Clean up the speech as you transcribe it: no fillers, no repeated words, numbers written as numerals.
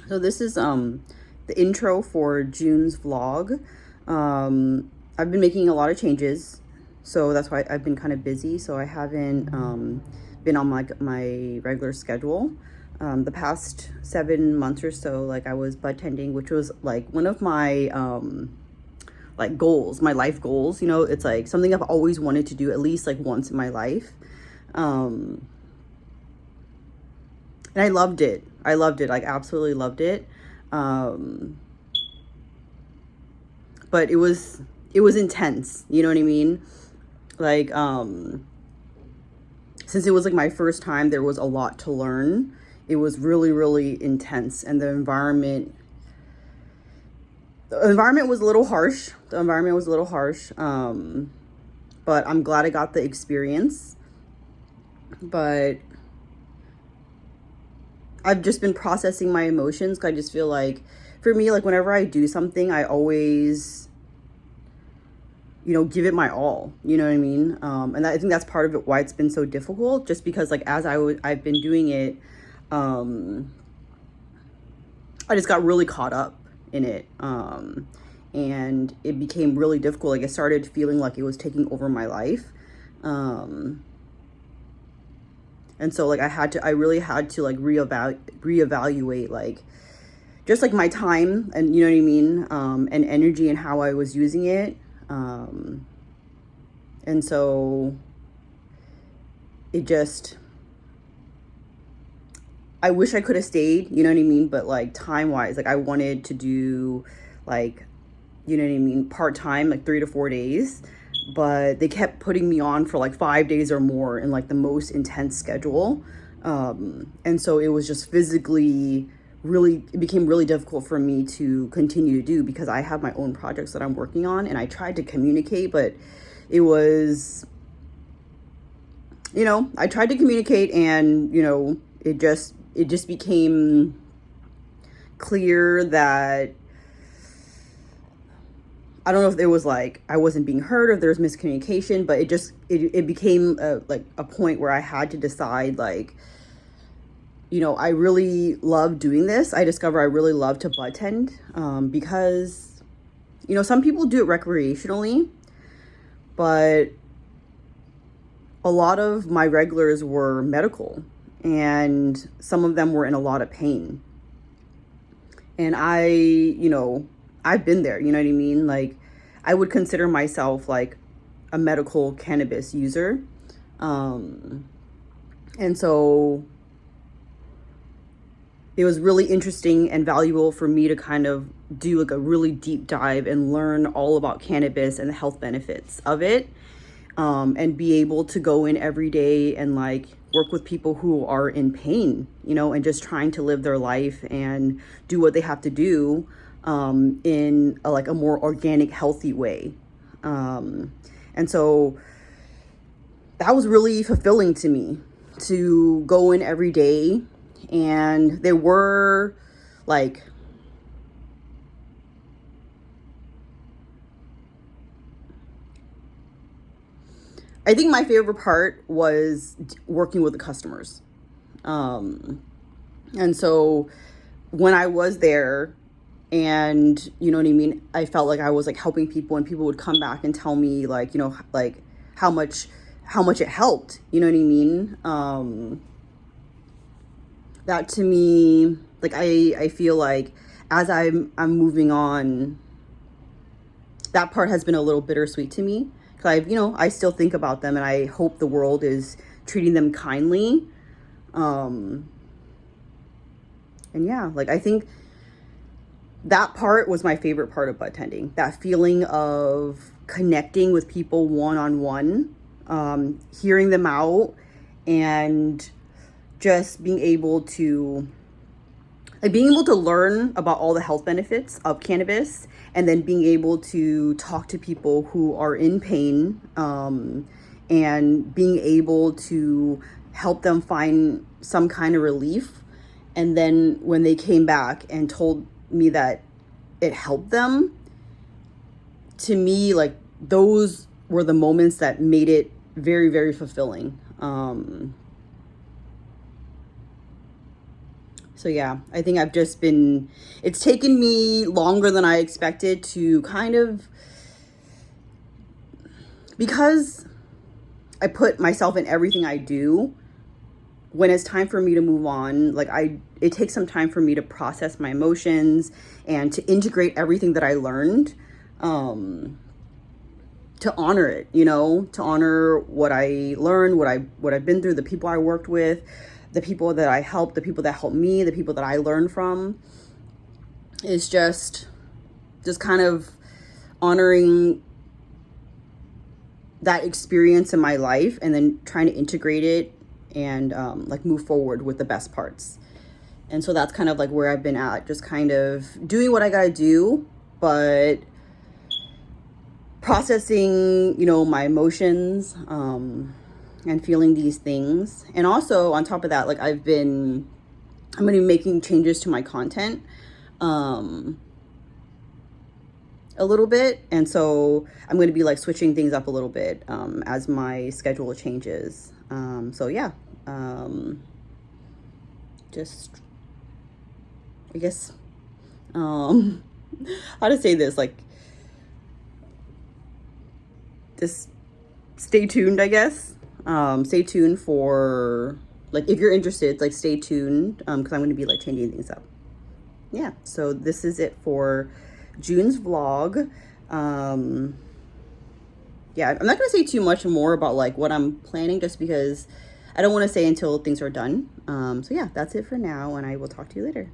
So this is the intro for June's vlog. I've been making a lot of changes, so that's why I've been kind of busy. So I haven't been on my regular schedule. The past 7 months or so, like I was bud tending, which was like one of my like goals, my life goals. You know, it's like something I've always wanted to do at least like once in my life. And I loved it. I loved it. Like absolutely loved it. Um, but it was intense. You know what I mean? Like since it was like my first time, there was a lot to learn. It was really really intense, and the environment was a little harsh. The environment was a little harsh. But I'm glad I got the experience. But I've just been processing my emotions. 'Cause I just feel like for me, like whenever I do something, I always, give it my all. You know what I mean? And I think that's part of it why it's been so difficult. Just because like as I've been doing it, um, I just got really caught up in it, and it became really difficult. Like I started feeling like it was taking over my life. Um, and so like I really had to like reevaluate like just like my time, and you know what I mean, and energy, and how I was using it. And so it just, I wish I could have stayed, you know what I mean, but like time wise, like I wanted to do like, you know what I mean, part time, like 3 to 4 days, but they kept putting me on for like 5 days or more in like the most intense schedule. And so it was just physically really, it became really difficult for me to continue to do, because I have my own projects that I'm working on, and I tried to communicate, but it was, I tried to communicate, and it just became clear that I don't know if it was like I wasn't being heard, or if there was miscommunication, but it became like a point where I had to decide, like, I really love doing this. I discover I really love to bud tend, because some people do it recreationally, but a lot of my regulars were medical, and some of them were in a lot of pain. And I've been there, you know what I mean? Like, I would consider myself like a medical cannabis user. And so it was really interesting and valuable for me to kind of do like a really deep dive and learn all about cannabis and the health benefits of it. And be able to go in every day and like work with people who are in pain, and just trying to live their life and do what they have to do, in like a more organic, healthy way. And so that was really fulfilling to me, to go in every day. And there were like, I think my favorite part was working with the customers. And so when I was there, and you know what I mean, I felt like I was like helping people, and people would come back and tell me like, like how much it helped, you know what I mean? That to me, like I feel like as I'm moving on, that part has been a little bittersweet to me, because I still think about them, and I hope the world is treating them kindly. And yeah, like I think that part was my favorite part of bud tending. That feeling of connecting with people one on one, hearing them out, and just being able to learn about all the health benefits of cannabis, and then being able to talk to people who are in pain, and being able to help them find some kind of relief. And then when they came back and told me that it helped them, to me, like those were the moments that made it very, very fulfilling. So yeah, I think I've just been, it's taken me longer than I expected to kind of, because I put myself in everything I do, when it's time for me to move on, like it takes some time for me to process my emotions and to integrate everything that I learned, to honor it, you know, to honor what I learned, what I've been through, the people I worked with, the people that I helped, the people that helped me, the people that I learned from. Is just kind of honoring that experience in my life and then trying to integrate it and like move forward with the best parts. And so that's kind of like where I've been at, just kind of doing what I gotta do, but processing, you know, my emotions, and feeling these things. And also on top of that, like I'm gonna be making changes to my content a little bit, and so I'm going to be like switching things up a little bit as my schedule changes. So yeah, just I guess how to say this, like just stay tuned, I guess. Stay tuned for, like, if you're interested, like stay tuned, because I'm going to be like changing things up. Yeah, so this is it for June's vlog. Yeah, I'm not gonna say too much more about like what I'm planning, just because I don't want to say until things are done. So yeah, that's it for now, and I will talk to you later.